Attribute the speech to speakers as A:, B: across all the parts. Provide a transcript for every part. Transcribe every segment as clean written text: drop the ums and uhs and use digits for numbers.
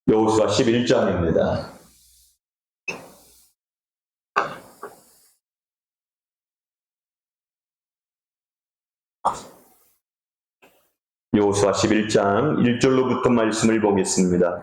A: 여호수아 11장입니다. 여호수아 11장 1절로부터 말씀을 보겠습니다.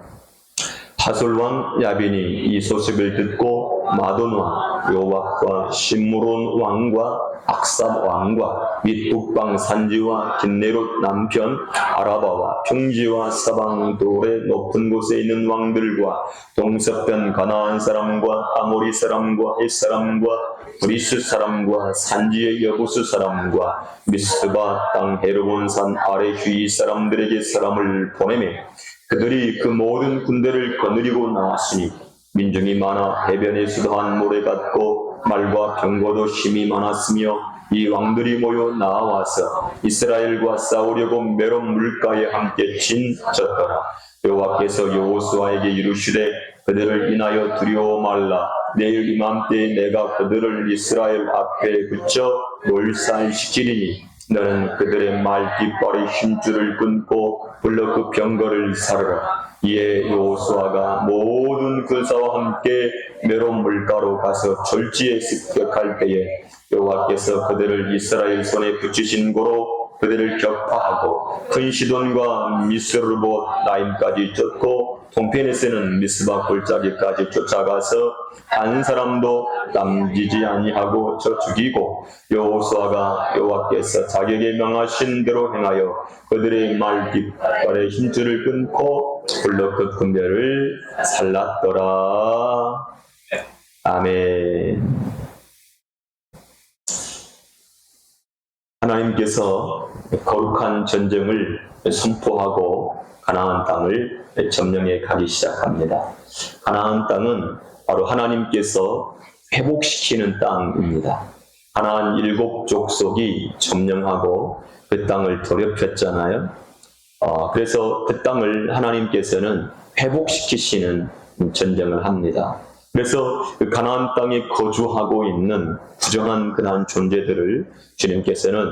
A: 하솔왕 야빈이 이 소식을 듣고 마돈왕 요압과 시므론 왕과 악삽 왕과 및 북방 산지와 긴네롯 남편 아라바와 평지와 사방 돌의 높은 곳에 있는 왕들과 동서편 가나안 사람과 아모리 사람과 헷 사람과 브리스 사람과 산지의 여부스 사람과 미스바 땅 헤르본 산 아래 휘 사람들에게 사람을 보내매 그들이 그 모든 군대를 거느리고 나왔으니 민중이 많아 해변에 수도한 모래 같고 말과 병거도 힘이 많았으며 이 왕들이 모여 나와서 이스라엘과 싸우려고 메론 물가에 함께 진쳤더라. 여호와께서 여호수아에게 이르시되 그들을 인하여 두려워 말라. 내일 이맘때에 내가 그들을 이스라엘 앞에 붙여 몰살시키리니 너는 그들의 말 깃발의 힘줄을 끊고 불러 그 병거를 사르라. 이에 여호수아가 모든 군사와 함께 메론 물가로 가서 졸지에 습격할 때에 여호와께서 그들을 이스라엘 손에 붙이신 고로 그들을 격파하고 큰 시돈과 미스르봇 나임까지 쫓고 동편에서는 미스바 골짜기까지 쫓아가서 한 사람도 남기지 아니하고 쳐 죽이고 여호수아가 여호와께서 자기에게 명하신 대로 행하여 그들의 말 깃발의 힘줄을 끊고 불러 그 군대를 살랐더라. 아멘. 하나님께서 거룩한 전쟁을 선포하고 가나안 땅을 점령해 가기 시작합니다. 가나안 땅은 바로 하나님께서 회복시키는 땅입니다. 가나안 7족속이 점령하고 그 땅을 더럽혔잖아요. 그래서 그 땅을 하나님께서는 회복시키시는 전쟁을 합니다. 그래서 그 가나안 땅에 거주하고 있는 부정한 그러한 존재들을 주님께서는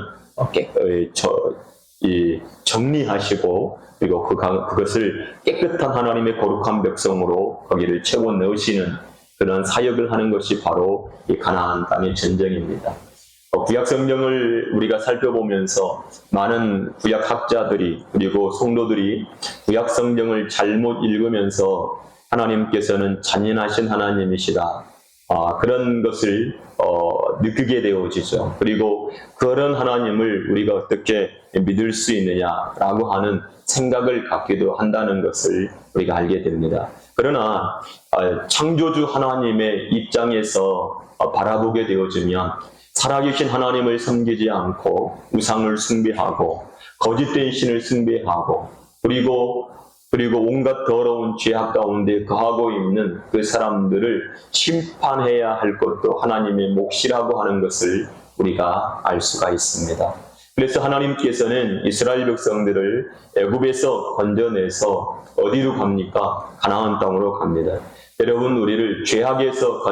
A: 정리하시고 그리고 그것을 깨끗한 하나님의 거룩한 백성으로 거기를 채워 넣으시는 그런 사역을 하는 것이 바로 이 가나안 땅의 전쟁입니다. 구약 성경을 우리가 살펴보면서 많은 구약학자들이 그리고 성도들이 구약 성경을 잘못 읽으면서 하나님께서는 잔인하신 하나님이시다. 그런 것을 느끼게 되어지죠. 그리고 그런 하나님을 우리가 어떻게 믿을 수 있느냐라고 하는 생각을 갖기도 한다는 것을 우리가 알게 됩니다. 그러나 창조주 하나님의 입장에서 바라보게 되어지면 살아계신 하나님을 섬기지 않고 우상을 숭배하고 거짓된 신을 숭배하고 그리고 온갖 더러운 죄악 가운데 거하고 있는 그 사람들을 심판해야 할 것도 하나님의 몫이라고 하는 것을 우리가 알 수가 있습니다. 그래서 하나님께서는 이스라엘 백성들을 애굽에서 건져내서 어디로 갑니까? 가나안 땅으로 갑니다. 여러분, 우리를 죄악에서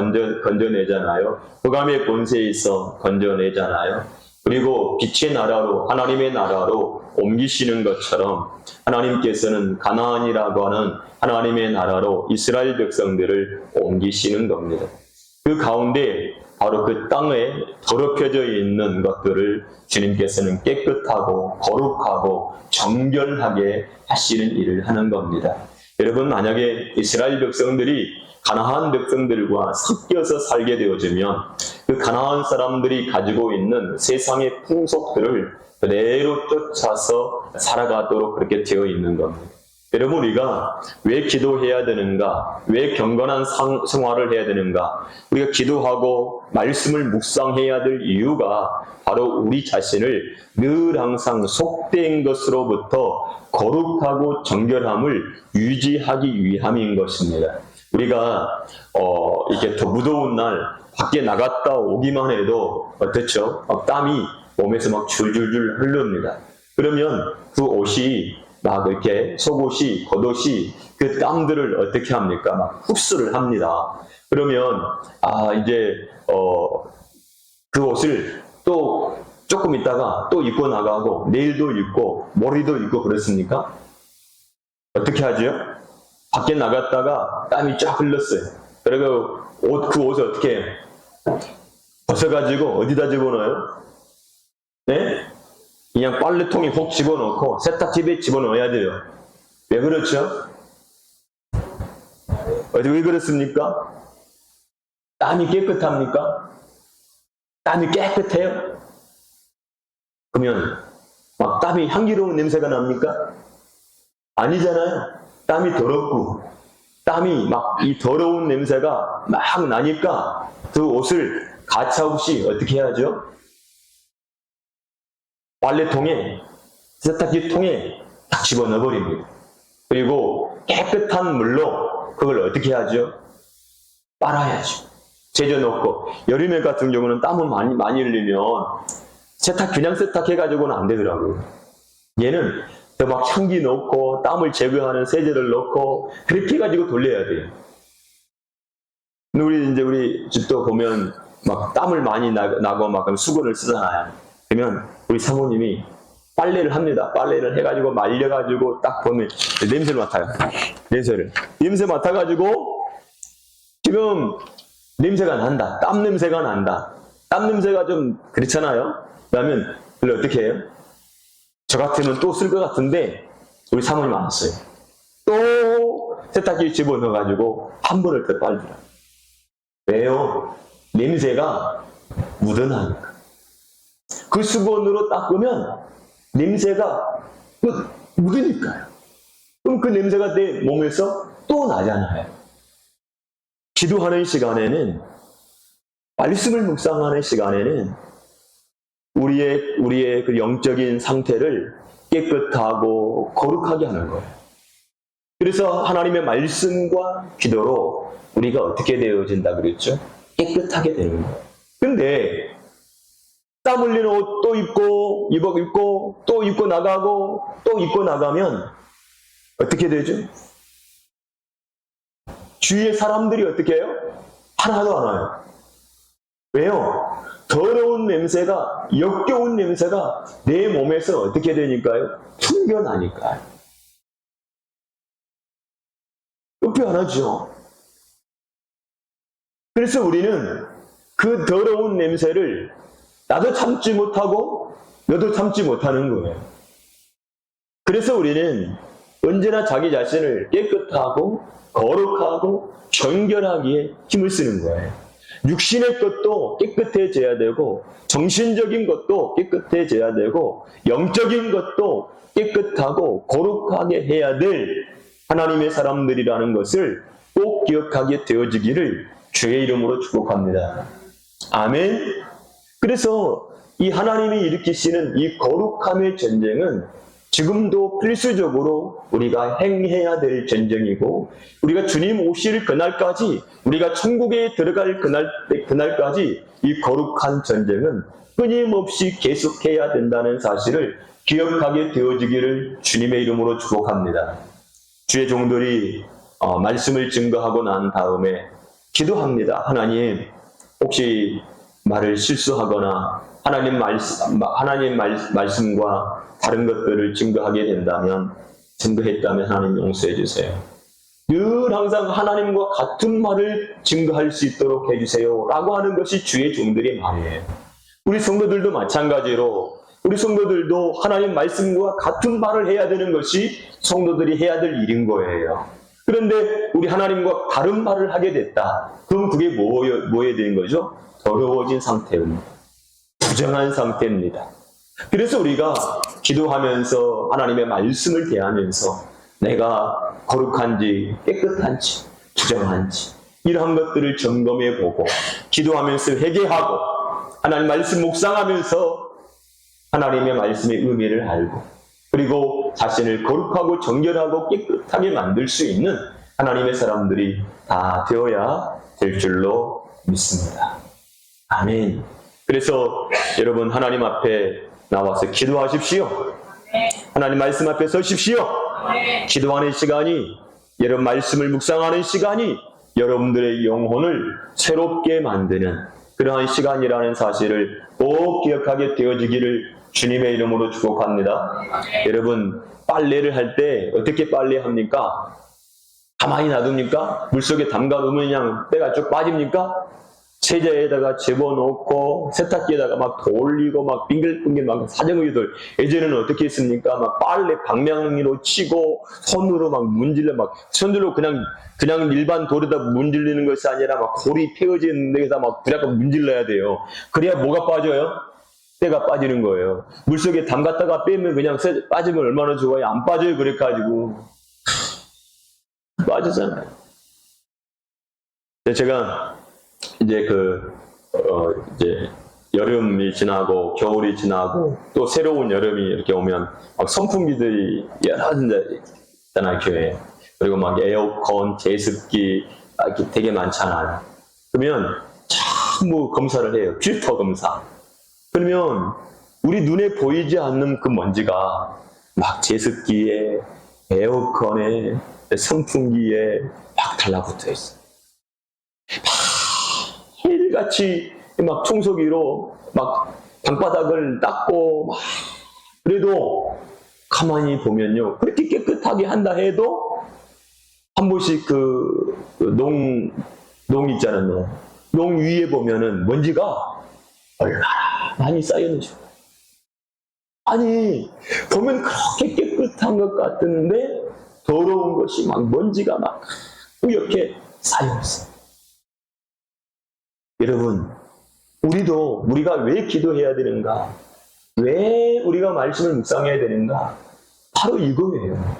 A: 건져내잖아요. 흑암의 권세에서 건져내잖아요. 그리고 빛의 나라로, 하나님의 나라로 옮기시는 것처럼 하나님께서는 가나안이라고 하는 하나님의 나라로 이스라엘 백성들을 옮기시는 겁니다. 그 가운데 바로 그 땅에 더럽혀져 있는 것들을 주님께서는 깨끗하고 거룩하고 정결하게 하시는 일을 하는 겁니다. 여러분, 만약에 이스라엘 백성들이 가나안 백성들과 섞여서 살게 되어지면 그 가나안 사람들이 가지고 있는 세상의 풍속들을 그대로 쫓아서 살아가도록 그렇게 되어 있는 겁니다. 여러분, 우리가 왜 기도해야 되는가? 왜 경건한 생활을 해야 되는가? 우리가 기도하고 말씀을 묵상해야 될 이유가 바로 우리 자신을 늘 항상 속된 것으로부터 거룩하고 정결함을 유지하기 위함인 것입니다. 우리가 이렇게 더 무더운 날 밖에 나갔다 오기만 해도 어떻죠? 땀이 몸에서 막 줄줄줄 흐릅니다. 그러면 그 옷이 막 이렇게 속옷이, 겉옷이 그 땀들을 어떻게 합니까? 막 흡수를 합니다. 그러면 이제 그 옷을 또 조금 있다가 또 입고 나가고 내일도 입고 모레도 입고 그렇습니까? 어떻게 하죠? 밖에 나갔다가 땀이 쫙 흘렀어요. 그리고 그 옷을 어떻게 해요? 벗어가지고 어디다 집어넣어요? 네? 그냥 빨래통에 훅 집어넣고 세탁기에 집어넣어야 돼요. 왜 그렇죠? 왜 그렇습니까? 땀이 깨끗합니까? 땀이 깨끗해요? 그러면 막 땀이 향기로운 냄새가 납니까? 아니잖아요. 땀이 더럽고 땀이 막 이 더러운 냄새가 막 나니까 그 옷을 가차없이 어떻게 해야죠? 빨래통에, 세탁기통에 딱 집어넣어버립니다. 그리고 깨끗한 물로 그걸 어떻게 하죠? 빨아야죠. 제져놓고, 여름에 같은 경우는 땀을 많이 흘리면 그냥 세탁해가지고는 안 되더라고요. 얘는 더 막 향기 넣고 땀을 제거하는 세제를 넣고 그렇게 해가지고 돌려야 돼요. 우리 집도 보면 막 땀을 많이 나고 막 수건을 쓰잖아요. 그러면 우리 사모님이 빨래를 합니다. 빨래를 해가지고 말려가지고 딱 보면 냄새를 맡아요. 냄새 맡아가지고 지금 냄새가 난다. 땀 냄새가 난다. 땀 냄새가 좀 그렇잖아요. 그러면 그걸 어떻게 해요? 저 같으면 또 쓸 것 같은데 우리 사모님 안 써요. 또 세탁기에 집어넣어가지고 한 번을 더 빨더라고요. 왜요? 냄새가 묻어나니까. 그 수건으로 닦으면 냄새가 묻으니까요. 그럼 그 냄새가 내 몸에서 또 나잖아요. 기도하는 시간에는, 말씀을 묵상하는 시간에는 우리의 그 영적인 상태를 깨끗하고 거룩하게 하는 거예요. 그래서 하나님의 말씀과 기도로 우리가 어떻게 되어진다 그랬죠? 깨끗하게 되는 거예요. 근데 땀 흘리는 옷 또 입고 또 입고 나가고 또 입고 나가면 어떻게 되죠? 주위의 사람들이 어떻게 해요? 하나도 안 와요. 왜요? 더러운 냄새가, 역겨운 냄새가 내 몸에서 어떻게 되니까요? 풍겨나니까요. 불편하죠. 그래서 우리는 그 더러운 냄새를 나도 참지 못하고 너도 참지 못하는 거예요. 그래서 우리는 언제나 자기 자신을 깨끗하고 거룩하고 정결하기에 힘을 쓰는 거예요. 육신의 것도 깨끗해져야 되고 정신적인 것도 깨끗해져야 되고 영적인 것도 깨끗하고 거룩하게 해야 될 하나님의 사람들이라는 것을 꼭 기억하게 되어지기를 주의 이름으로 축복합니다. 아멘. 그래서 이 하나님이 일으키시는 이 거룩함의 전쟁은 지금도 필수적으로 우리가 행해야 될 전쟁이고, 우리가 주님 오실 그날까지, 우리가 천국에 들어갈 그날까지 이 거룩한 전쟁은 끊임없이 계속해야 된다는 사실을 기억하게 되어지기를 주님의 이름으로 축복합니다. 주의 종들이 말씀을 증거하고 난 다음에 기도합니다. 하나님, 혹시 말을 실수하거나 하나님 말씀과 다른 것들을 증거했다면 하나님 용서해 주세요. 늘 항상 하나님과 같은 말을 증거할 수 있도록 해주세요 라고 하는 것이 주의 종들의 말이에요. 우리 성도들도 마찬가지로 우리 성도들도 하나님 말씀과 같은 말을 해야 되는 것이 성도들이 해야 될 일인 거예요. 그런데 우리 하나님과 다른 말을 하게 됐다. 그럼 그게 뭐에 대한 거죠? 더러워진 상태입니다. 부정한 상태입니다. 그래서 우리가 기도하면서 하나님의 말씀을 대하면서 내가 거룩한지 깨끗한지 부정한지 이러한 것들을 점검해보고 기도하면서 회개하고 하나님 말씀 묵상하면서 하나님의 말씀의 의미를 알고 그리고 자신을 거룩하고 정결하고 깨끗하게 만들 수 있는 하나님의 사람들이 다 되어야 될 줄로 믿습니다. 아멘. 그래서 여러분 하나님 앞에 나와서 기도하십시오. 하나님 말씀 앞에 서십시오. 기도하는 시간이, 여러분 말씀을 묵상하는 시간이 여러분들의 영혼을 새롭게 만드는 그러한 시간이라는 사실을 꼭 기억하게 되어지기를 주님의 이름으로 축복합니다. 여러분 빨래를 할 때 어떻게 빨래합니까? 가만히 놔둡니까? 물속에 담가 놓으면 그냥 때가 쭉 빠집니까? 세제에다가 집어넣고 세탁기에다가 막 돌리고 막 빙글빙글 막 사정의들 예전에는 어떻게 했습니까? 막 빨래 방망이로 치고 손으로 막 문질러 막 손으로 그냥 일반 돌에다 문질리는 것이 아니라 막 골이 패어진 데에다 막 무조건 문질러야 돼요. 그래야 뭐가 빠져요? 때가 빠지는 거예요. 물속에 담갔다가 빼면 그냥 빠지면 얼마나 좋아요? 안 빠져요. 그래가지고 빠지잖아요. 제가 이제 이제 여름이 지나고 겨울이 지나고 또 새로운 여름이 이렇게 오면 막 선풍기들이 여러 군데 있잖아요, 교회에. 그리고 막 에어컨, 제습기 이렇게 되게 많잖아요. 그러면 전부 검사를 해요. 필터 검사. 그러면 우리 눈에 보이지 않는 그 먼지가 막 제습기에, 에어컨에, 선풍기에 막 달라붙어 있어요. 매일같이 막 청소기로 막 방바닥을 닦고 막 그래도 가만히 보면요. 그렇게 깨끗하게 한다 해도 한 번씩 농 있잖아요. 농 위에 보면은 먼지가 얼마나 많이 쌓여있는지. 아니, 보면 그렇게 깨끗한 것 같은데 더러운 것이 막 먼지가 막 이렇게 쌓여있어요. 여러분, 우리가 왜 기도해야 되는가? 왜 우리가 말씀을 묵상해야 되는가? 바로 이거예요.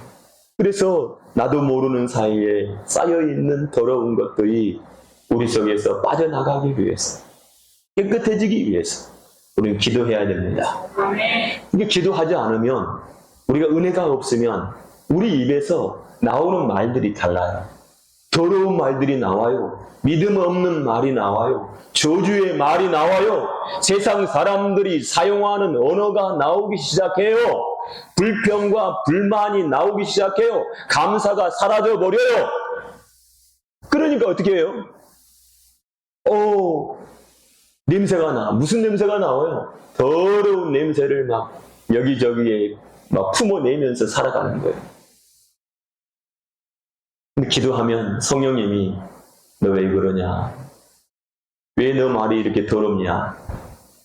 A: 그래서 나도 모르는 사이에 쌓여있는 더러운 것들이 우리 속에서 빠져나가기 위해서, 깨끗해지기 위해서 우리는 기도해야 됩니다. 이게 기도하지 않으면, 우리가 은혜가 없으면 우리 입에서 나오는 말들이 달라요. 더러운 말들이 나와요. 믿음 없는 말이 나와요. 저주의 말이 나와요. 세상 사람들이 사용하는 언어가 나오기 시작해요. 불평과 불만이 나오기 시작해요. 감사가 사라져버려요. 그러니까 어떻게 해요? 냄새가 나. 무슨 냄새가 나와요? 더러운 냄새를 막 여기저기에 막 품어내면서 살아가는 거예요. 근데 기도하면 성령님이 너 왜 그러냐? 왜 너 말이 이렇게 더럽냐?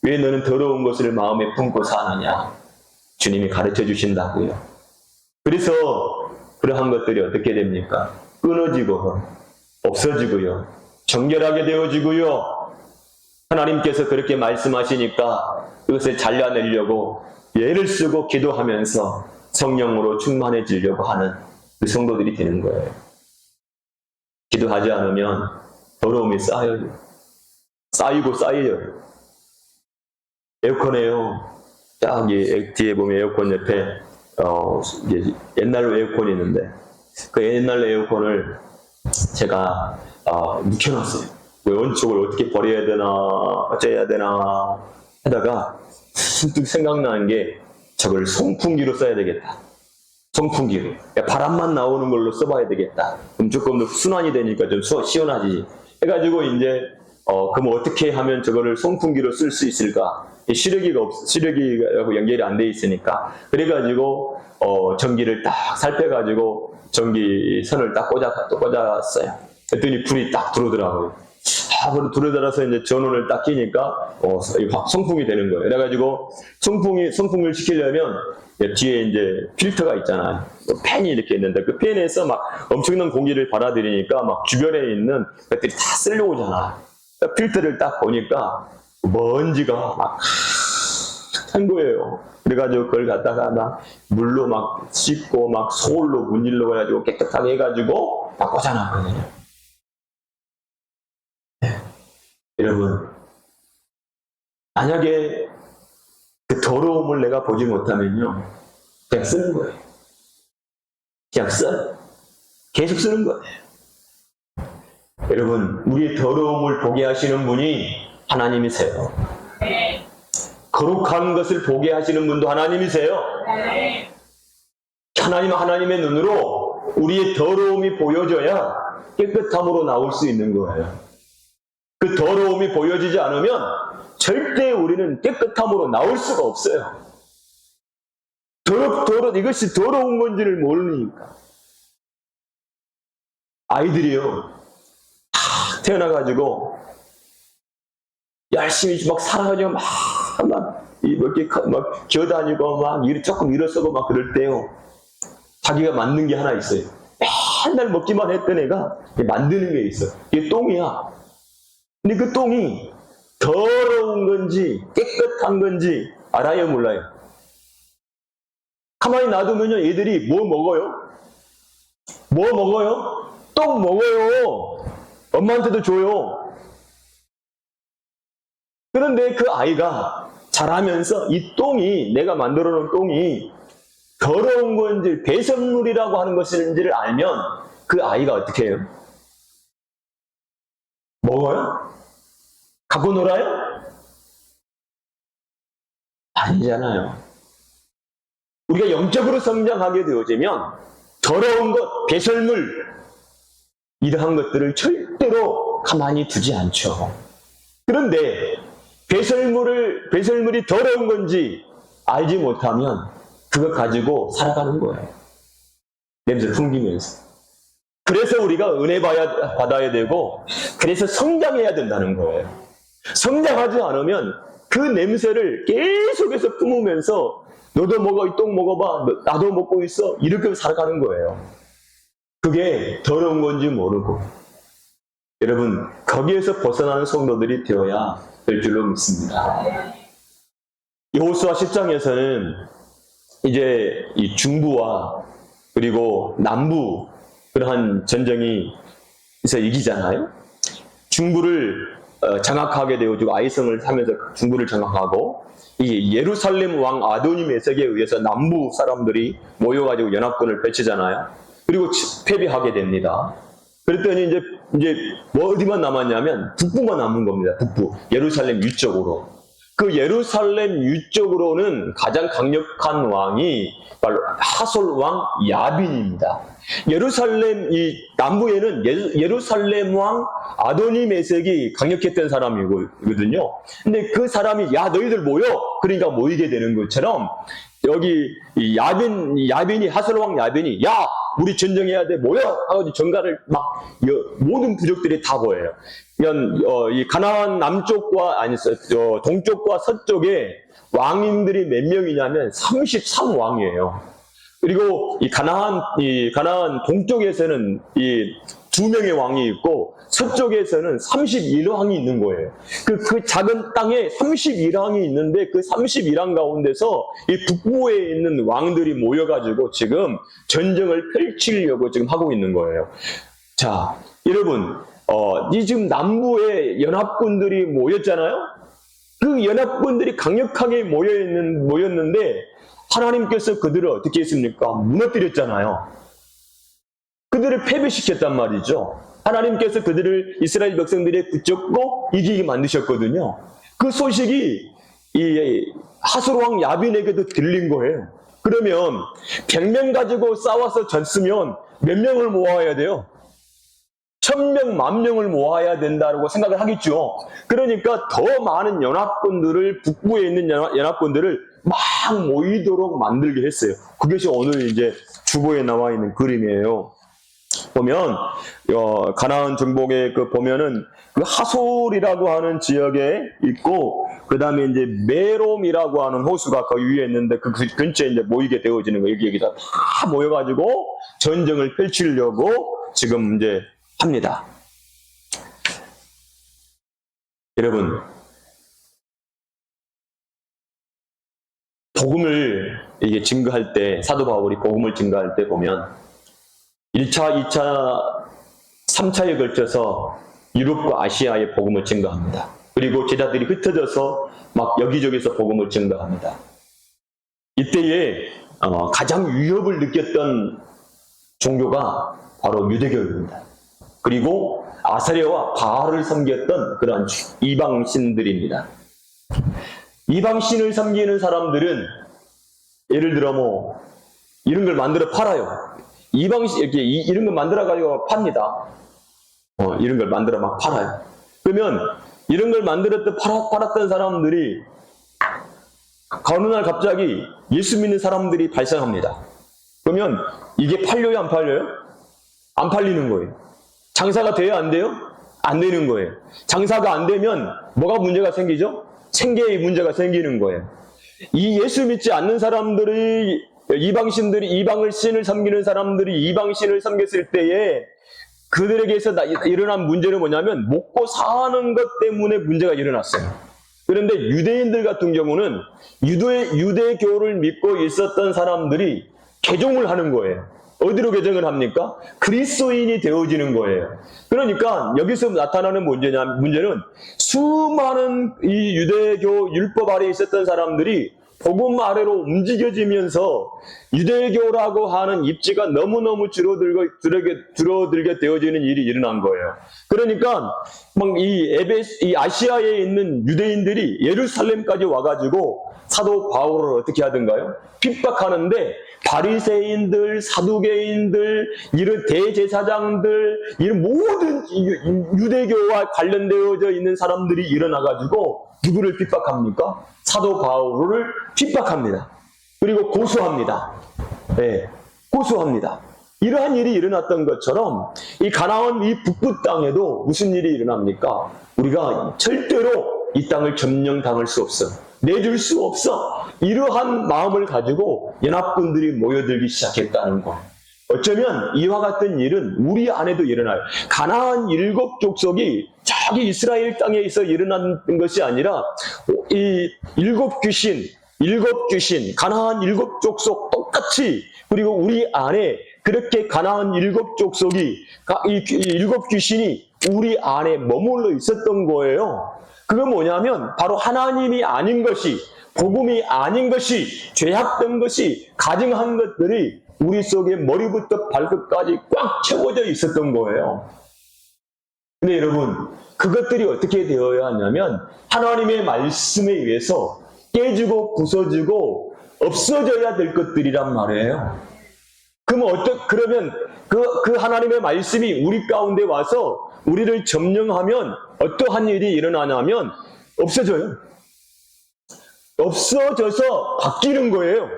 A: 왜 너는 더러운 것을 마음에 품고 사느냐? 주님이 가르쳐 주신다고요. 그래서 그러한 것들이 어떻게 됩니까? 끊어지고 없어지고요. 정결하게 되어지고요. 하나님께서 그렇게 말씀하시니까 그것을 잘라내려고 예를 쓰고 기도하면서 성령으로 충만해지려고 하는 그 성도들이 되는 거예요. 기도하지 않으면 더러움이 쌓여요. 쌓이고 쌓여요. 에어컨에요. 저기 뒤에 보면 에어컨 옆에 이제 옛날로 에어컨이 있는데 그 옛날 에어컨을 제가 묵혀놨어요. 원쪽을 어떻게 버려야 되나 어째야 되나 하다가 문득 생각나는 게 저걸 송풍기로 써야 되겠다. 송풍기로. 바람만 나오는 걸로 써봐야 되겠다. 그럼 조금 더 순환이 되니까 좀 시원하지. 해가지고 이제 그럼 어떻게 하면 저거를 송풍기로 쓸 수 있을까? 시력이가 연결이 안 돼 있으니까. 그래가지고 전기를 딱 살펴가지고 전기선을 딱 꽂았어요. 그랬더니 불이 딱 들어오더라고요. 들어들어서 이제 전원을 딱 끼니까 송풍이 되는 거예요. 그래가지고 송풍을 시키려면 뒤에 이제 필터가 있잖아요. 팬이 이렇게 있는데 그 팬에서 막 엄청난 공기를 받아들이니까 막 주변에 있는 것들이 다 쓸려오잖아. 필터를 딱 보니까 먼지가 막 한 거예요. 그래가지고 그걸 갖다가 막 물로 막 씻고 막 소울로 문질러 가지고 깨끗하게 해가지고 막 꽂아놨거든요. 여러분, 만약에 그 더러움을 내가 보지 못하면요, 그냥 쓰는 거예요. 그냥 써요. 계속 쓰는 거예요. 여러분, 우리의 더러움을 보게 하시는 분이 하나님이세요. 거룩한 것을 보게 하시는 분도 하나님이세요. 하나님의 눈으로 우리의 더러움이 보여져야 깨끗함으로 나올 수 있는 거예요. 그 더러움이 보여지지 않으면 절대 우리는 깨끗함으로 나올 수가 없어요. 이것이 더러운 건지를 모르니까. 아이들이요. 태어나가지고 열심히 막 살아가지고 이렇게 막 기어다니고 조금 일어서고 막 그럴 때요. 자기가 만든 게 하나 있어요. 맨날 먹기만 했던 애가 만드는 게 있어. 이게 똥이야. 근데 그 똥이 더러운 건지 깨끗한 건지 알아요, 몰라요? 가만히 놔두면요, 애들이 뭐 먹어요? 뭐 먹어요? 똥 먹어요. 엄마한테도 줘요. 그런데 그 아이가 자라면서 이 똥이, 내가 만들어 놓은 똥이 더러운 건지 배설물이라고 하는 것인지를 알면 그 아이가 어떻게 해요? 먹어요? 갖고 놀아요? 아니잖아요. 우리가 영적으로 성장하게 되어지면 더러운 것, 배설물 이러한 것들을 절대로 가만히 두지 않죠. 그런데 배설물이 더러운 건지 알지 못하면 그거 가지고 살아가는 거예요. 냄새 풍기면서. 그래서 우리가 은혜 받아야 되고, 그래서 성장해야 된다는 거예요. 성장하지 않으면 그 냄새를 계속해서 품으면서 너도 먹어, 이 똥 먹어봐, 나도 먹고 있어, 이렇게 살아가는 거예요. 그게 더러운 건지 모르고. 여러분, 거기에서 벗어나는 성도들이 되어야 될 줄로 믿습니다. 여호수아 10장에서는 이제 이 중부와 그리고 남부 그러한 전쟁이 있어 이기잖아요. 중부를 장악하게 되어지고 아이성을 하면서 중부를 장악하고, 이 예루살렘 왕 아도니 메섹에 의해서 남부 사람들이 모여가지고 연합군을 펼치잖아요. 그리고 패배하게 됩니다. 그랬더니 이제 뭐 어디만 남았냐면 북부만 남은 겁니다. 북부 예루살렘 위쪽으로. 그 예루살렘 위쪽으로는 가장 강력한 왕이 바로 하솔 왕 야빈입니다. 예루살렘 이 남부에는 예루살렘 왕 아도니 메섹이 강력했던 사람이거든요. 근데 그 사람이 야 너희들 모여, 그러니까 모이게 되는 것처럼 여기 야빈이 하솔 왕 야빈이 야 우리 전쟁해야 돼 모여 하고 전가를 막 모든 부족들이 다 보여요. 이 가나안 남쪽과 동쪽과 서쪽에 왕인들이 몇 명이냐면 33왕이에요. 그리고 이 가나안 동쪽에서는 이 2명의 왕이 있고 서쪽에서는 31왕이 있는 거예요. 그 작은 땅에 31왕이 있는데 그 31왕 가운데서 이 북부에 있는 왕들이 모여가지고 지금 전쟁을 펼치려고 지금 하고 있는 거예요. 자, 여러분, 이 지금 남부에 연합군들이 모였잖아요? 그 연합군들이 강력하게 모였는데 하나님께서 그들을 어떻게 했습니까? 무너뜨렸잖아요. 그들을 패배시켰단 말이죠. 하나님께서 그들을 이스라엘 백성들에 붙잡고 이기게 만드셨거든요. 그 소식이 이 하솔 왕 야빈에게도 들린 거예요. 그러면 100명 가지고 싸워서 졌으면 몇 명을 모아야 돼요? 1000명, 10,000명을 모아야 된다고 생각을 하겠죠. 그러니까 더 많은 연합군들을, 북부에 있는 연합군들을 막 모이도록 만들게 했어요. 그것이 오늘 이제 주보에 나와 있는 그림이에요. 보면 가나안 정복에 보면은 그 하솔이라고 하는 지역에 있고, 그 다음에 이제 메롬이라고 하는 호수가 그 위에 있는데 그 근처에 이제 모이게 되어지는 거예요. 여기다 다 모여가지고 전쟁을 펼치려고 지금 이제 합니다. 여러분, 복음을 이게 증거할 때, 사도 바울이 복음을 증거할 때 보면 1차, 2차, 3차에 걸쳐서 유럽과 아시아에 복음을 증거합니다. 그리고 제자들이 흩어져서 막 여기저기서 복음을 증거합니다. 이때에 가장 위협을 느꼈던 종교가 바로 유대교입니다. 그리고 아세레와 바알을 섬겼던 그런 이방신들입니다. 이방신을 섬기는 사람들은 예를 들어 뭐 이런 걸 만들어 팔아요. 이방신 이렇게 이런 걸 만들어 가지고 팝니다. 이런 걸 만들어 막 팔아요. 그러면 이런 걸 팔았던 사람들이 어느 날 갑자기 예수 믿는 사람들이 발생합니다. 그러면 이게 팔려요, 안 팔려요? 안 팔리는 거예요. 장사가 돼야 안 돼요? 안 되는 거예요. 장사가 안 되면 뭐가 문제가 생기죠? 생계의 문제가 생기는 거예요. 이 예수 믿지 않는 사람들이, 이방을 신을 섬기는 사람들이 이방신을 섬겼을 때에 그들에게서 일어난 문제는 뭐냐면 먹고 사는 것 때문에 문제가 일어났어요. 그런데 유대인들 같은 경우는 유대교를 믿고 있었던 사람들이 개종을 하는 거예요. 어디로 개종을 합니까? 그리스도인이 되어지는 거예요. 그러니까 여기서 나타나는 문제는 수많은 이 유대교 율법 아래에 있었던 사람들이 복음 아래로 움직여지면서 유대교라고 하는 입지가 너무너무 줄어들게 되어지는 일이 일어난 거예요. 그러니까 막 이 아시아에 있는 유대인들이 예루살렘까지 와가지고 사도 바울을 어떻게 하던가요? 핍박하는데 바리새인들, 사두개인들, 이런 대제사장들, 이런 모든 유대교와 관련되어져 있는 사람들이 일어나가지고 누구를 핍박합니까? 사도 바울을 핍박합니다. 그리고 고소합니다. 네, 고소합니다. 이러한 일이 일어났던 것처럼 이 가나안 이 북부 땅에도 무슨 일이 일어납니까? 우리가 절대로 이 땅을 점령당할 수 없어. 내줄 수 없어. 이러한 마음을 가지고 연합군들이 모여들기 시작했다는 거. 어쩌면 이와 같은 일은 우리 안에도 일어나요. 가나안 7족속이 저기 이스라엘 땅에 있어 일어난 것이 아니라 이 7귀신, 가나안 7족속 똑같이, 그리고 우리 안에 그렇게 가나안 7족속이, 이 7귀신이 우리 안에 머물러 있었던 거예요. 그건 뭐냐면 바로 하나님이 아닌 것이, 복음이 아닌 것이, 죄악된 것이, 가증한 것들이 우리 속에 머리부터 발끝까지 꽉 채워져 있었던 거예요. 근데 여러분, 그것들이 어떻게 되어야 하냐면 하나님의 말씀에 의해서 깨지고 부서지고 없어져야 될 것들이란 말이에요. 그러면 그 하나님의 말씀이 우리 가운데 와서 우리를 점령하면 어떠한 일이 일어나냐면 없어져요. 없어져서 바뀌는 거예요.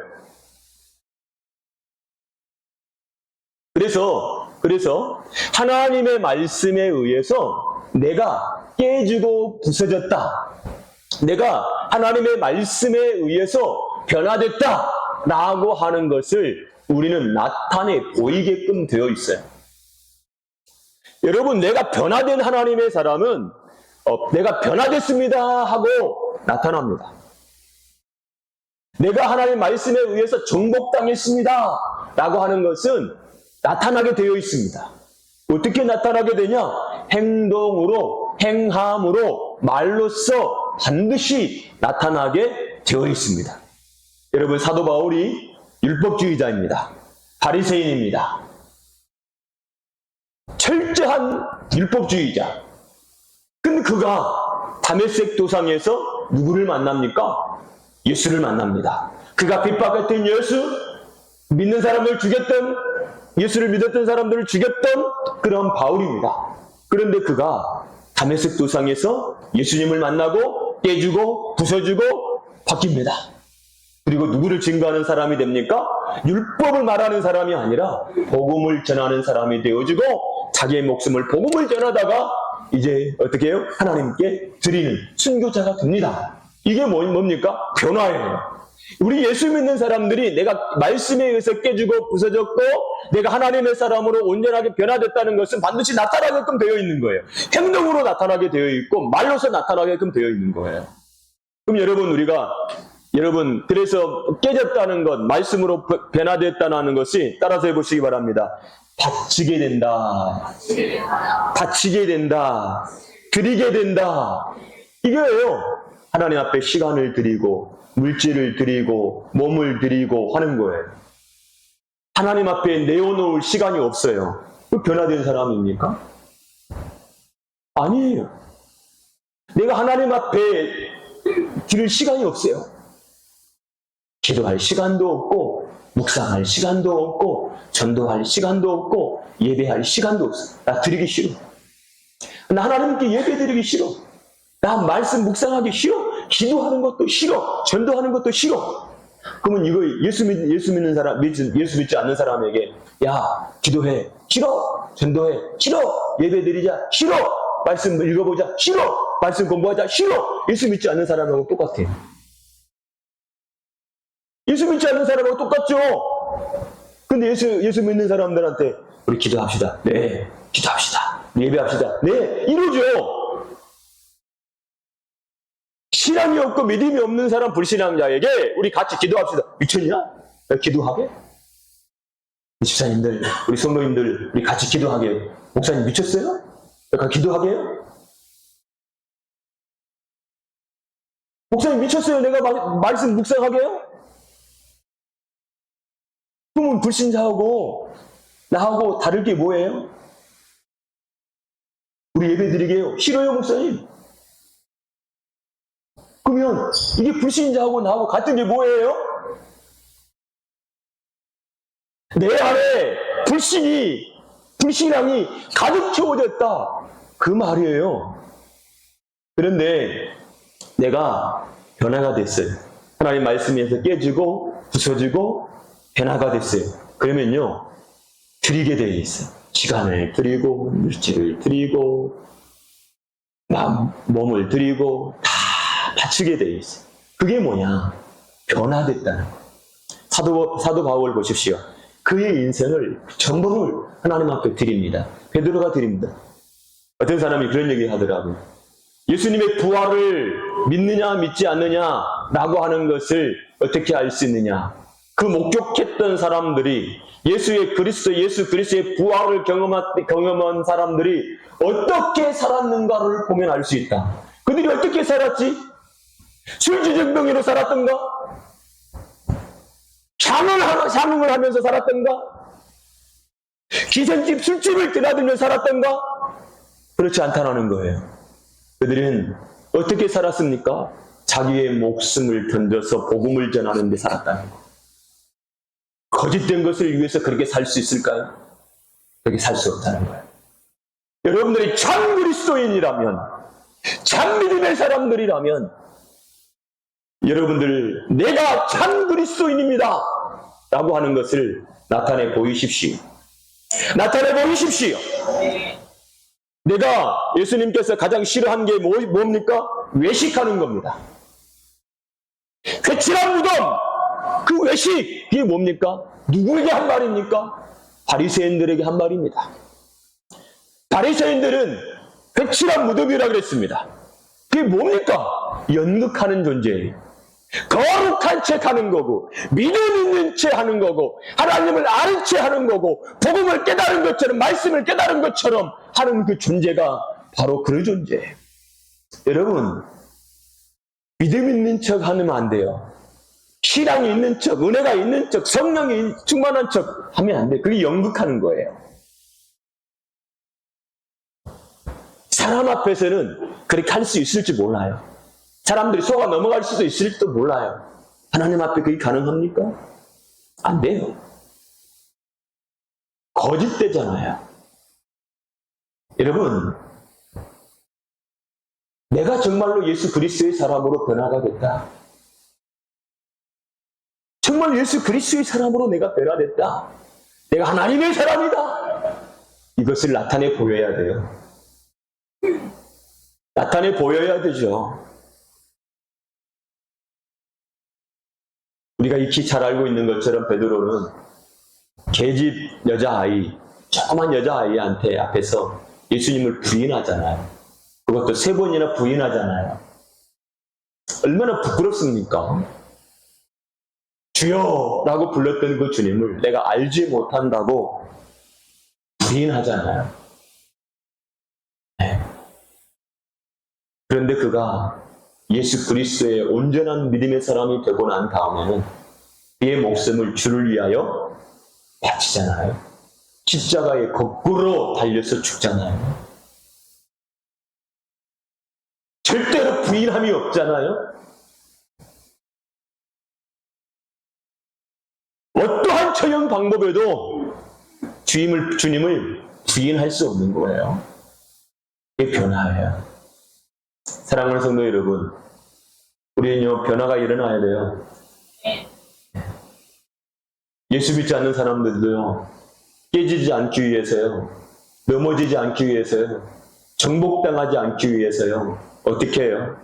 A: 그래서 하나님의 말씀에 의해서 내가 깨지고 부서졌다. 내가 하나님의 말씀에 의해서 변화됐다. 라고 하는 것을 우리는 나타내 보이게끔 되어 있어요. 여러분, 내가 변화된 하나님의 사람은 내가 변화됐습니다 하고 나타납니다. 내가 하나님의 말씀에 의해서 정복당했습니다 라고 하는 것은 나타나게 되어 있습니다. 어떻게 나타나게 되냐? 행동으로, 행함으로, 말로써 반드시 나타나게 되어 있습니다. 여러분, 사도 바울이 율법주의자입니다. 바리새인입니다. 철저한 율법주의자. 근데 그가 다메섹 도상에서 누구를 만납니까? 예수를 만납니다. 그가 핍박했던 예수, 믿는 사람을 죽였던, 예수를 믿었던 사람들을 죽였던 그런 바울입니다. 그런데 그가 다메섹 도상에서 예수님을 만나고 깨주고 부서주고 바뀝니다. 그리고 누구를 증거하는 사람이 됩니까? 율법을 말하는 사람이 아니라 복음을 전하는 사람이 되어지고 자기의 목숨을 복음을 전하다가 이제 어떻게 해요? 하나님께 드리는 순교자가 됩니다. 이게 뭡니까? 변화예요. 우리 예수 믿는 사람들이 내가 말씀에 의해서 깨지고 부서졌고 내가 하나님의 사람으로 온전하게 변화됐다는 것은 반드시 나타나게끔 되어 있는 거예요. 행동으로 나타나게 되어 있고 말로서 나타나게끔 되어 있는 거예요. 그럼 여러분 그래서 깨졌다는 것, 말씀으로 변화됐다는 것이 따라서 해보시기 바랍니다. 바치게 된다. 바치게 된다. 드리게 된다. 이거예요. 하나님 앞에 시간을 드리고 물질을 드리고 몸을 드리고 하는 거예요. 하나님 앞에 내어놓을 시간이 없어요. 그 변화된 사람입니까? 아니에요. 내가 하나님 앞에 드릴 시간이 없어요. 기도할 시간도 없고 묵상할 시간도 없고 전도할 시간도 없고 예배할 시간도 없어. 나 드리기 싫어. 나 하나님께 예배 드리기 싫어. 나 말씀 묵상하기 싫어. 기도하는 것도 싫어. 전도하는 것도 싫어. 그러면 이거 예수 믿는 사람, 예수 믿지 않는 사람에게 야 기도해. 싫어. 전도해. 싫어. 예배 드리자. 싫어. 말씀 읽어보자. 싫어. 말씀 공부하자. 싫어. 예수 믿지 않는 사람하고 똑같아요. 예수 믿지 않는 사람하고 똑같죠? 근데 예수 믿는 사람들한테 우리 기도합시다. 네. 기도합시다. 예배합시다. 네. 이러죠. 신앙이 없고 믿음이 없는 사람 불신앙자에게 우리 같이 기도합시다. 미쳤냐? 기도하게? 집사님들, 우리 성도님들, 우리 같이 기도하게. 목사님 미쳤어요? 같이 기도하게요? 목사님 미쳤어요? 내가 말씀 묵상하게요? 그러면 불신자하고 나하고 다를 게 뭐예요? 우리 예배 드리게요? 싫어요, 목사님? 그러면 이게 불신자하고 나하고 같은 게 뭐예요? 내 안에 불신앙이 가득 채워졌다. 그 말이에요. 그런데 내가 변화가 됐어요. 하나님 말씀에서 깨지고 부서지고 변화가 됐어요. 그러면요, 드리게 되어 있어요. 시간을 드리고, 물질을 드리고, 몸을 드리고, 다 바치게 되어 있어요. 그게 뭐냐? 변화됐다는 거예요. 사도 바울 보십시오. 그의 인생을 전부를 하나님 앞에 드립니다. 베드로가 드립니다. 어떤 사람이 그런 얘기 하더라고요. 예수님의 부활을 믿느냐 믿지 않느냐라고 하는 것을 어떻게 알 수 있느냐? 그 목격했던 사람들이 예수 그리스도의 부활을 경험한 사람들이 어떻게 살았는가를 보면 알 수 있다. 그들이 어떻게 살았지? 술주정뱅이로 살았던가? 장흥을 하면서 살았던가? 기생집 술집을 드나들며 살았던가? 그렇지 않다는 거예요. 그들은 어떻게 살았습니까? 자기의 목숨을 던져서 복음을 전하는 데 살았다는 거. 거짓된 것을 위해서 그렇게 살 수 있을까요? 그렇게 살 수 없다는 거예요. 여러분들이 참 그리스도인이라면, 참 믿음의 사람들이라면, 여러분들 내가 참 그리스도인입니다 라고 하는 것을 나타내 보이십시오. 나타내 보이십시오. 내가 예수님께서 가장 싫어한 게 뭡니까? 외식하는 겁니다. 회칠한 무덤, 그 외식, 이게 뭡니까? 누구에게 한 말입니까? 바리새인들에게 한 말입니다. 바리새인들은 회칠한 무덤이라고 그랬습니다. 그게 뭡니까? 연극하는 존재예요. 거룩한 척 하는 거고, 믿음 있는 채 하는 거고, 하나님을 아는 채 하는 거고, 복음을 깨달은 것처럼, 말씀을 깨달은 것처럼 하는 그 존재가 바로 그 존재예요. 여러분, 믿음 있는 척 하면 안 돼요. 신앙이 있는 척, 은혜가 있는 척, 성령이 충만한 척 하면 안 돼요. 그게 연극하는 거예요. 사람 앞에서는 그렇게 할 수 있을지 몰라요. 사람들이 속아 넘어갈 수도 있을지도 몰라요. 하나님 앞에 그게 가능합니까? 안 돼요. 거짓되잖아요. 여러분, 내가 정말로 예수 그리스도의 사람으로 변화가 됐다. 정말 예수 그리스도의 사람으로 내가 변화됐다. 내가 하나님의 사람이다. 이것을 나타내 보여야 돼요. 나타내 보여야 되죠. 우리가 익히 잘 알고 있는 것처럼 베드로는 계집 여자아이, 조그만 여자아이한테 앞에서 예수님을 부인하잖아요. 그것도 3번이나 부인하잖아요. 얼마나 부끄럽습니까? 주여! 라고 불렀던 그 주님을 내가 알지 못한다고 부인하잖아요. 네. 그런데 그가 예수 그리스도의 온전한 믿음의 사람이 되고 난 다음에는 그의 목숨을 주를 위하여 바치잖아요. 십자가에 거꾸로 달려서 죽잖아요. 절대로 부인함이 없잖아요. 어떠한 처형 방법에도 주님을 부인할 수 없는 거예요. 이게 변화예요. 사랑하는 성도 여러분, 우리는요, 변화가 일어나야 돼요. 예수 믿지 않는 사람들도요, 깨지지 않기 위해서요. 넘어지지 않기 위해서요. 정복당하지 않기 위해서요. 어떻게 해요?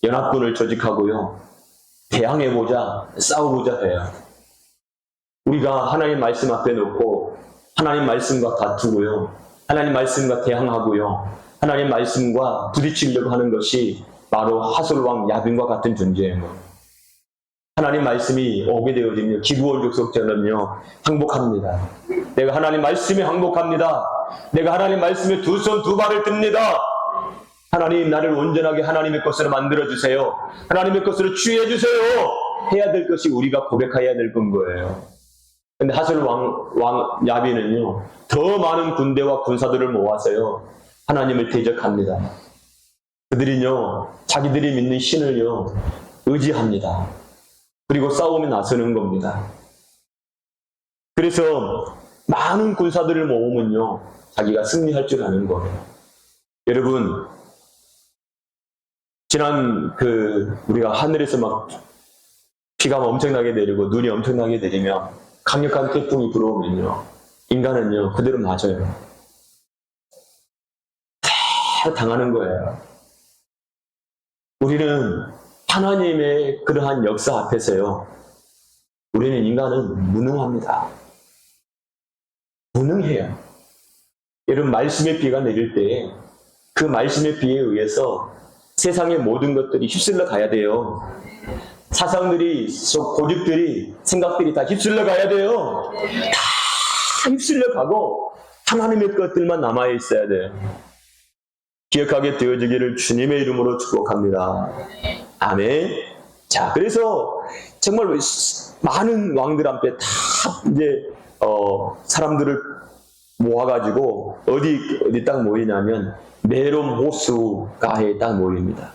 A: 연합군을 조직하고요. 대항해보자, 싸워보자 해요. 우리가 하나님 말씀 앞에 놓고 하나님 말씀과 다투고요. 하나님 말씀과 대항하고요. 하나님 말씀과 부딪히려고 하는 것이 바로 하솔왕 야빈과 같은 존재예요. 하나님 말씀이 오게 되어지면 기브온 족속처럼요 항복합니다. 내가 하나님 말씀에 항복합니다. 내가 하나님 말씀에 두 손 두 발을 듭니다. 하나님 나를 온전하게 하나님의 것으로 만들어주세요. 하나님의 것으로 취해주세요. 해야 될 것이 우리가 고백해야 될 건 거예요. 근데 하솔 왕 야비는요 더 많은 군대와 군사들을 모아서요 하나님을 대적합니다. 그들은요 자기들이 믿는 신을요 의지합니다. 그리고 싸움에 나서는 겁니다. 그래서 많은 군사들을 모으면요 자기가 승리할 줄 아는 거예요. 여러분 지난 우리가 하늘에서 막 비가 엄청나게 내리고 눈이 엄청나게 내리면 강력한 태풍이 불어오면요 인간은요 그대로 맞아요. 다 당하는 거예요. 우리는 하나님의 그러한 역사 앞에서요 우리는 인간은 무능합니다. 무능해요. 여러분 말씀의 비가 내릴 때 그 말씀의 비에 의해서 세상의 모든 것들이 휩쓸려 가야 돼요. 사상들이, 고집들이, 생각들이 다 휩쓸려 가야 돼요. 다 휩쓸려 가고 하나님의 것들만 남아 있어야 돼요. 기억하게 되어지기를 주님의 이름으로 축복합니다. 아멘. 자, 그래서 정말 많은 왕들 앞에 다 이제 사람들을 모아가지고 어디 딱 모이냐면 메롬 호수가에 딱 모입니다.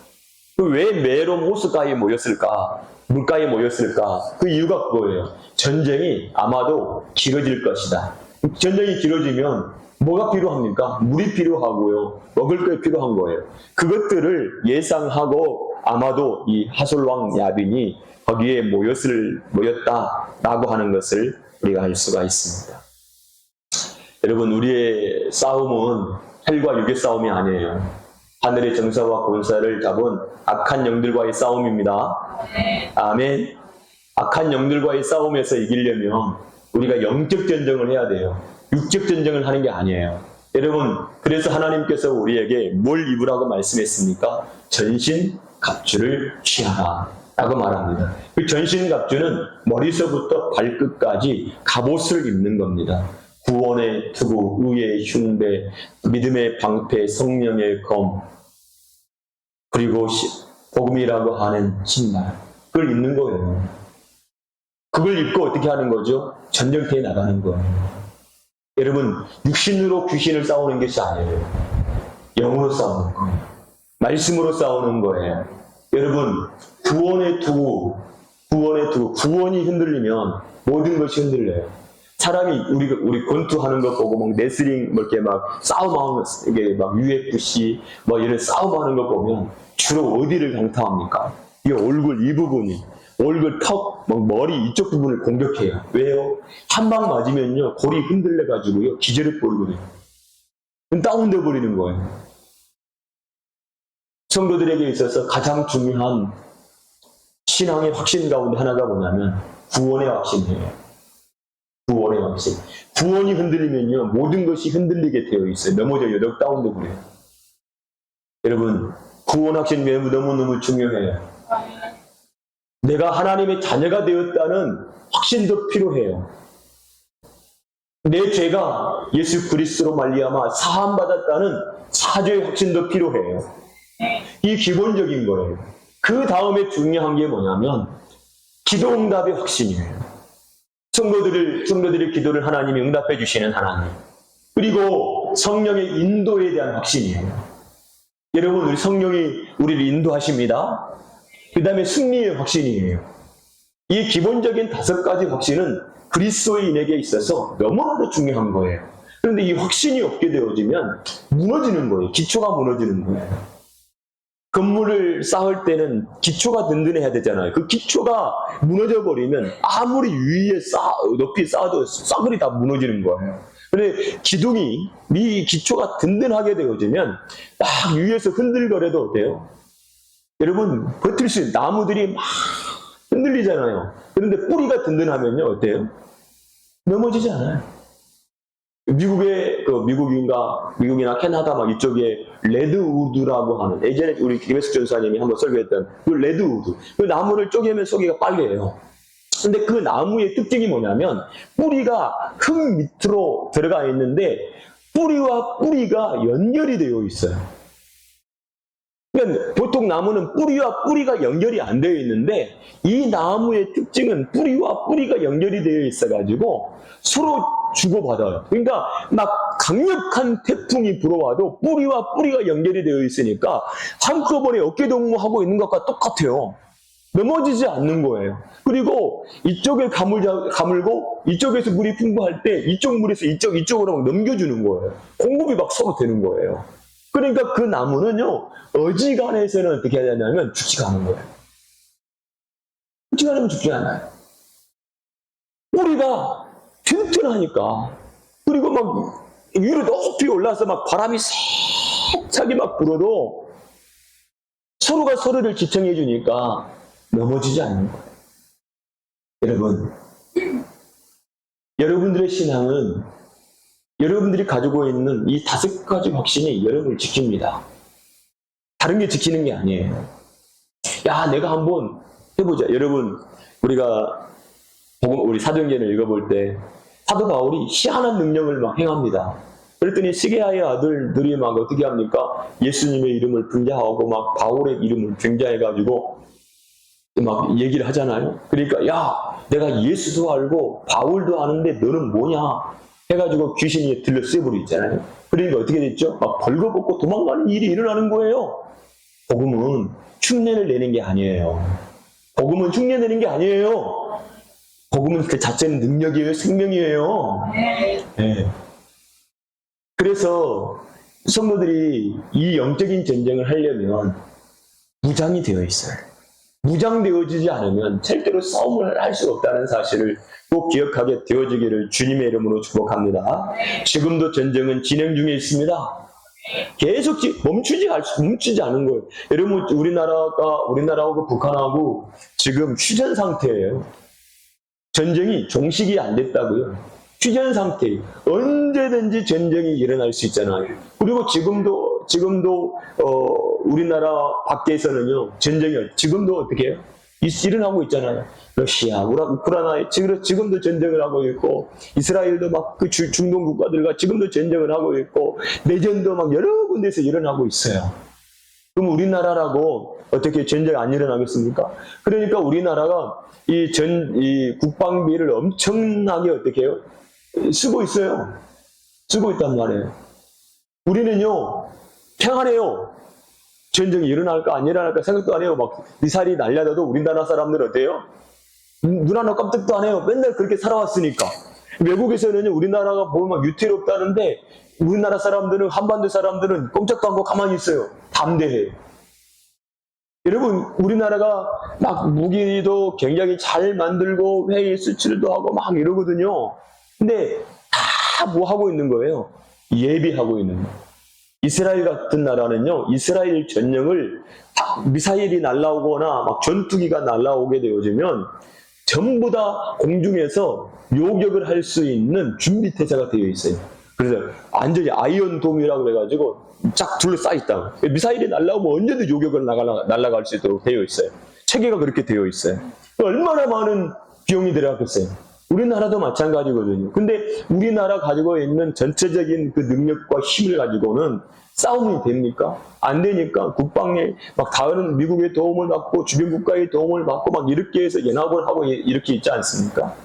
A: 왜 메롬 호수가에 모였을까? 물가에 모였을까? 그 이유가 그거예요. 전쟁이 아마도 길어질 것이다. 전쟁이 길어지면 뭐가 필요합니까? 물이 필요하고요. 먹을 게 필요한 거예요. 그것들을 예상하고 아마도 이 하솔왕 야빈이 거기에 모였다라고 하는 것을 우리가 알 수가 있습니다. 여러분 우리의 싸움은 혈과 육의 싸움이 아니에요. 하늘의 정사와 권사를 잡은 악한 영들과의 싸움입니다. 아멘. 악한 영들과의 싸움에서 이기려면 우리가 영적 전쟁을 해야 돼요. 육적 전쟁을 하는 게 아니에요. 여러분 그래서 하나님께서 우리에게 뭘 입으라고 말씀했습니까? 전신갑주를 취하라 라고 말합니다. 그 전신갑주는 머리서부터 발끝까지 갑옷을 입는 겁니다. 구원의 투구, 의의 흉배, 믿음의 방패, 성령의 검, 그리고 복음이라고 하는 신발, 그걸 입는 거예요. 그걸 입고 어떻게 하는 거죠? 전쟁터에 나가는 거예요. 여러분 육신으로 귀신을 싸우는 것이 아니에요. 영으로 싸우는 거예요. 말씀으로 싸우는 거예요. 여러분 구원의 투구, 구원이 흔들리면 모든 것이 흔들려요. 사람이 우리 권투하는 거 보고 막 레슬링 이렇게 막 싸움하는 이게 막 UFC 뭐 이런 싸움하는 거 보면 주로 어디를 강타합니까? 이 얼굴 이 부분이 얼굴 턱 막 머리 이쪽 부분을 공격해요. 왜요? 한 방 맞으면요 골이 흔들려 가지고요 기절해 버리거든요. 다운돼 버리는 거예요. 성도들에게 있어서 가장 중요한 신앙의 확신 가운데 하나가 뭐냐면 구원의 확신이에요. 구원의 확신. 구원이 흔들리면요 모든 것이 흔들리게 되어 있어요. 넘어져요. 다운돼 버려요. 여러분 구원 확신 너무너무 중요해요. 내가 하나님의 자녀가 되었다는 확신도 필요해요. 내 죄가 예수 그리스도로 말미암아 사함 받았다는 사죄의 확신도 필요해요. 이 기본적인 거예요. 그 다음에 중요한 게 뭐냐면 기도 응답의 확신이에요. 성도들의 기도를 하나님이 응답해 주시는 하나님. 그리고 성령의 인도에 대한 확신이에요. 여러분 우리 성령이 우리를 인도하십니다. 그 다음에 승리의 확신이에요. 이 기본적인 5가지 확신은 그리스도인에게 있어서 너무나도 중요한 거예요. 그런데 이 확신이 없게 되어지면 무너지는 거예요. 기초가 무너지는 거예요. 건물을 쌓을 때는 기초가 든든해야 되잖아요. 그 기초가 무너져 버리면 아무리 위에 높이 쌓아도 싸그리 다 무너지는 거예요. 근데 기둥이, 이 기초가 든든하게 되어지면 막 위에서 흔들거려도 어때요? 여러분, 버틸 수 있는 나무들이 막 흔들리잖아요. 그런데 뿌리가 든든하면요, 어때요? 넘어지지 않아요. 미국이나 캐나다 막 이쪽에 레드우드라고 하는, 예전에 우리 김혜숙 전사님이 한번 설교했던 그 레드우드. 그 나무를 쪼개면 속이가 빨개요. 근데 그 나무의 특징이 뭐냐면 뿌리가 흙 밑으로 들어가 있는데 뿌리와 뿌리가 연결이 되어 있어요. 그러니까 보통 나무는 뿌리와 뿌리가 연결이 안 되어 있는데 이 나무의 특징은 뿌리와 뿌리가 연결이 되어 있어가지고 서로 주고받아요. 그러니까 막 강력한 태풍이 불어와도 뿌리와 뿌리가 연결이 되어 있으니까 한꺼번에 어깨동무하고 있는 것과 똑같아요. 넘어지지 않는 거예요. 그리고 이쪽에 가물고 이쪽에서 물이 풍부할 때 이쪽 물에서 이쪽으로 막 넘겨주는 거예요. 공급이 막 서로 되는 거예요. 그러니까 그 나무는요, 어지간해서는 어떻게 해야 되냐면 죽지가 않은 거예요. 죽지 않으면 죽지 않아요. 뿌리가 튼튼하니까. 그리고 막 위로 높이 올라서 막 바람이 세차게 막 불어도 서로가 서로를 지탱해 주니까 넘어지지 않는 거예요. 여러분, 여러분들의 신앙은 여러분들이 가지고 있는 이 5가지 확신이 여러분을 지킵니다. 다른 게 지키는 게 아니에요. 야, 내가 한번 해보자. 여러분, 우리 사도행전을 읽어볼 때 사도 바울이 희한한 능력을 막 행합니다. 그랬더니 시게아의 아들들이 막 어떻게 합니까? 예수님의 이름을 분자하고 막 바울의 이름을 분자해가지고 막 얘기를 하잖아요. 그러니까 야, 내가 예수도 알고 바울도 아는데 너는 뭐냐? 해가지고 귀신이 들려 쎄버리 있잖아요. 그러니까 어떻게 됐죠? 막 벌거벗고 도망가는 일이 일어나는 거예요. 복음은 흉내를 내는 게 아니에요. 복음은 흉내 내는 게 아니에요. 복음은 그 자체는 능력이에요. 생명이에요. 네. 그래서 성도들이 이 영적인 전쟁을 하려면 무장이 되어 있어요. 무장되어지지 않으면 절대로 싸움을 할 수 없다는 사실을 꼭 기억하게 되어지기를 주님의 이름으로 축복합니다. 지금도 전쟁은 진행 중에 있습니다. 계속 멈추지 않은 거예요. 여러분, 우리나라하고 북한하고 지금 휴전 상태예요. 전쟁이 종식이 안 됐다고요. 휴전 상태예요. 언제든지 전쟁이 일어날 수 있잖아요. 그리고 지금도 우리나라 밖에서는요, 전쟁이 지금도 어떻게 해요? 일어나고 있잖아요. 러시아, 우크라이나에 지금도 전쟁을 하고 있고, 이스라엘도 막 그 중동 국가들과 지금도 전쟁을 하고 있고, 내전도 막 여러 군데서 일어나고 있어요. 그럼 우리나라라고 어떻게 전쟁 안 일어나겠습니까? 그러니까 우리나라가 이 국방비를 엄청나게 어떻게 해요? 쓰고 있어요. 쓰고 있단 말이에요. 우리는요, 평안해요. 전쟁이 일어날까 안 일어날까 생각도 안 해요. 막 미사일이 날려도 우리나라 사람들 어때요? 눈 하나 깜짝도 안 해요. 맨날 그렇게 살아왔으니까. 외국에서는 우리나라가 보면 막 유태롭다는데 우리나라 사람들은, 한반도 사람들은 꼼짝도 않고 가만히 있어요. 담대해요. 여러분, 우리나라가 막 무기도 굉장히 잘 만들고 회의 수출도 하고 막 이러거든요. 근데 다 뭐 하고 있는 거예요? 예비하고 있는 거예요. 이스라엘 같은 나라는요, 이스라엘 전령을 미사일이 날라오거나 막 전투기가 날라오게 되어지면 전부 다 공중에서 요격을 할 수 있는 준비태세가 되어 있어요. 그래서 완전히 아이언돔이라고 해가지고 쫙 둘러싸여 있다고. 미사일이 날라오면 언제든 요격을 날아갈 수 있도록 되어 있어요. 체계가 그렇게 되어 있어요. 얼마나 많은 비용이 들어갔겠어요. 우리나라도 마찬가지거든요. 근데 우리나라 가지고 있는 전체적인 그 능력과 힘을 가지고는 싸움이 됩니까? 안 되니까 국방에 막 다른 미국의 도움을 받고 주변 국가의 도움을 받고 막 이렇게 해서 연합을 하고 이렇게 있지 않습니까?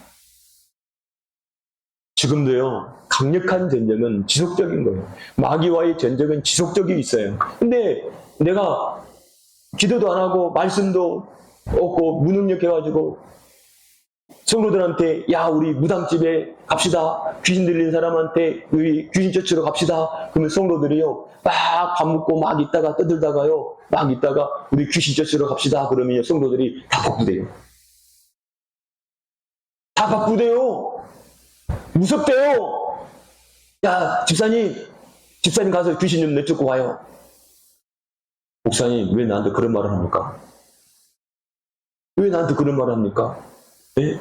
A: 지금도요, 강력한 전쟁은 지속적인 거예요. 마귀와의 전쟁은 지속적이 있어요. 근데 내가 기도도 안 하고 말씀도 없고 무능력해가지고 성도들한테 야, 우리 무당집에 갑시다. 귀신 들린 사람한테 우리 귀신 쫓으러 갑시다. 그러면 성도들이요, 막 밥 먹고 막 있다가 떠들다가요, 막 있다가 우리 귀신 쫓으러 갑시다. 그러면 성도들이 다 바쁘대요. 다 바쁘대요. 무섭대요. 야, 집사님 가서 귀신 좀 내쫓고 와요. 목사님, 왜 나한테 그런 말을 합니까? 왜 나한테 그런 말을 합니까? 네?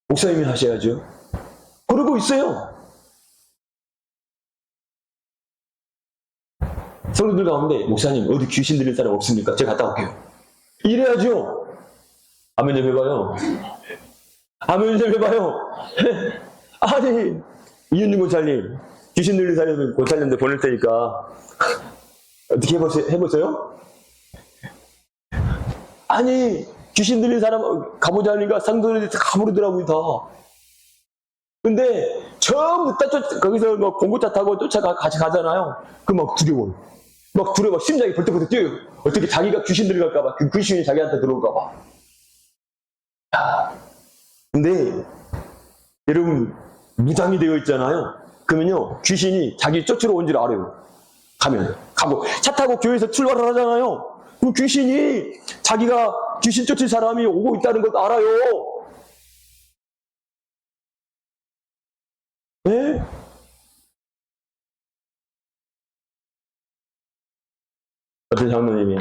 A: 목사님이 하셔야죠. 그러고 있어요. 성도들 가운데, 목사님, 어디 귀신 들린 사람 없습니까? 제가 갔다 올게요. 이래야죠. 아멘 좀 해봐요. 아멘 좀 해봐요. 아니, 이윤중 고찰님, 귀신 들린 사람 고찰님들 보낼 테니까, 어떻게 해보세요? 아니, 귀신 들린 사람 가보자 하니까 상도들이 다 가버리더라고요, 다. 근데, 전부 다 거기서 뭐 공구차 타고 같이 가잖아요. 그 막 두려워요. 막 심장이 벌떡벌떡 뛰어요. 어떻게 자기가 귀신 들어갈까봐, 그 귀신이 자기한테 들어올까봐. 근데, 여러분, 무장이 되어 있잖아요. 그러면요, 귀신이 자기 쫓으러 온 줄 알아요. 가고, 차 타고 교회에서 출발을 하잖아요. 그 귀신이 자기가 귀신 쫓을 사람이 오고 있다는 것도 알아요. 네? 어떤 장로님이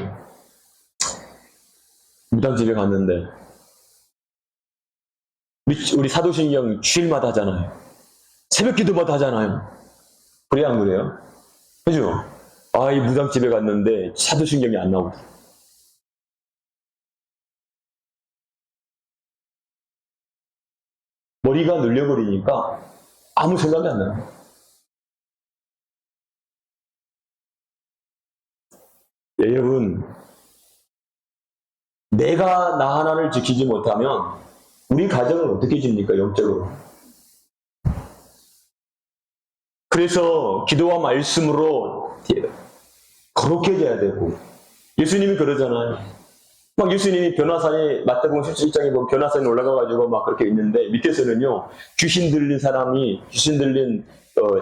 A: 무당집에 갔는데, 우리 사도신경 주일마다 하잖아요. 새벽 기도마다 하잖아요. 그래, 안 그래요? 그죠? 아, 이 무당집에 갔는데 사도신경이 안 나오더라. 머리가 눌려버리니까 아무 생각이 안 나요. 여러분, 내가 나 하나를 지키지 못하면 우리 가정을 어떻게 집니까, 영적으로? 그래서 기도와 말씀으로 거룩해져야 되고, 예수님이 그러잖아요. 막 예수님이 변화산에, 마태복음 17장에 보면 변화산에 올라가가지고 막 그렇게 있는데, 밑에서는요, 귀신 들린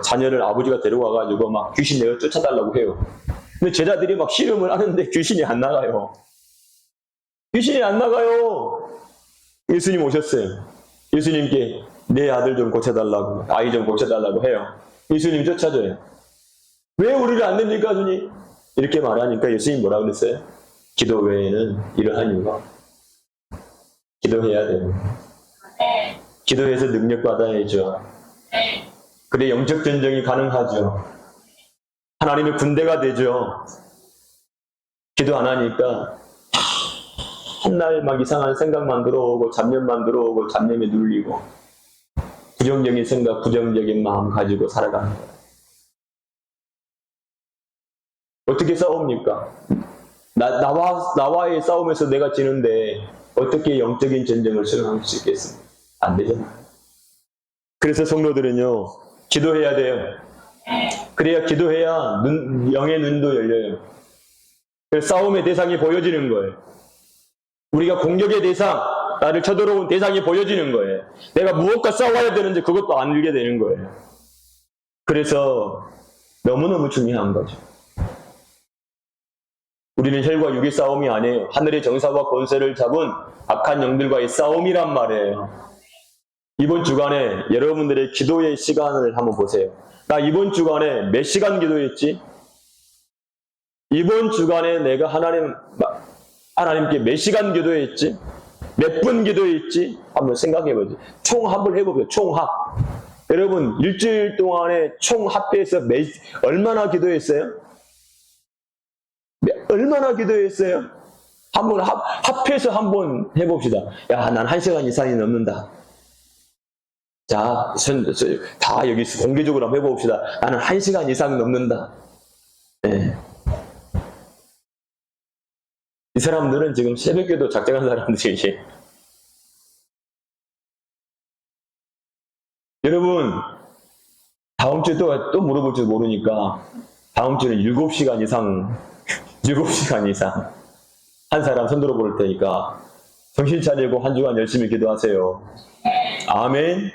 A: 자녀를 아버지가 데려와가지고 막 귀신 내어 쫓아달라고 해요. 근데 제자들이 막 씨름을 하는데 귀신이 안 나가요. 귀신이 안 나가요. 예수님 오셨어요. 예수님께 내 아들 좀 고쳐달라고, 아이 좀 고쳐달라고 해요. 예수님 쫓아줘요. 왜 우리를 안 됩니까, 주님? 이렇게 말하니까 예수님 뭐라 그랬어요? 기도 외에는 이러한 이유가 기도해야 돼요. 기도해서 능력 받아야죠. 그래 영적 전쟁이 가능하죠. 하나님의 군대가 되죠. 기도 안 하니까 한날 막 이상한 생각만 들어오고 잡념만 들어오고 잡념에 눌리고 부정적인 생각, 부정적인 마음 가지고 살아가는 거예요. 어떻게 싸웁니까? 나와의 싸움에서 내가 지는데 어떻게 영적인 전쟁을 수행할 수 있겠습니까? 안 되잖아요. 그래서 성도들은요, 기도해야 돼요. 그래야 기도해야 영의 눈도 열려요. 그래서 싸움의 대상이 보여지는 거예요. 우리가 공격의 대상, 나를 쳐들어온 대상이 보여지는 거예요. 내가 무엇과 싸워야 되는지 그것도 안 알게 되는 거예요. 그래서 너무너무 중요한 거죠. 우리는 혈과 육의 싸움이 아니에요. 하늘의 정사와 권세를 잡은 악한 영들과의 싸움이란 말이에요. 이번 주간에 여러분들의 기도의 시간을 한번 보세요. 나 이번 주간에 몇 시간 기도했지? 이번 주간에 내가 하나님께 몇 시간 기도했지? 몇 분 기도했지? 한번 생각해보지. 총합을 해보세요. 총합. 여러분, 일주일 동안에 총합해서 얼마나 기도했어요? 얼마나 기도했어요? 한번 합해서 한번 해봅시다. 야, 난 1시간 이상이 넘는다. 자, 다 여기 공개적으로 한번 해봅시다. 나는 1시간 이상 넘는다. 네. 이 사람들은 지금 새벽에도 작정한 사람들이. 여러분, 다음 주에 또 물어볼지 모르니까 다음 주는 7시간 이상 한 사람 손들어 볼 테니까 정신 차리고 한 주간 열심히 기도하세요. 아멘.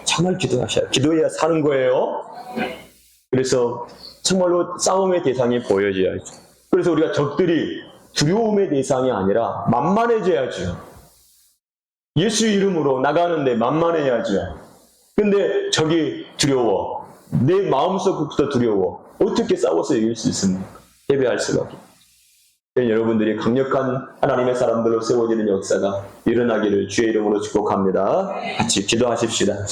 A: 정말 기도하셔야, 기도해야 사는 거예요. 그래서 정말로 싸움의 대상이 보여져야죠. 그래서 우리가 적들이 두려움의 대상이 아니라 만만해져야죠. 예수 이름으로 나가는데 만만해야죠. 근데 적이 두려워. 내 마음속부터 두려워. 어떻게 싸워서 이길 수 있습니까? 예배할 수밖에. 여러분들이 강력한 하나님의 사람들로 세워지는 역사가 일어나기를 주의 이름으로 축복합니다. 같이 기도하십시다.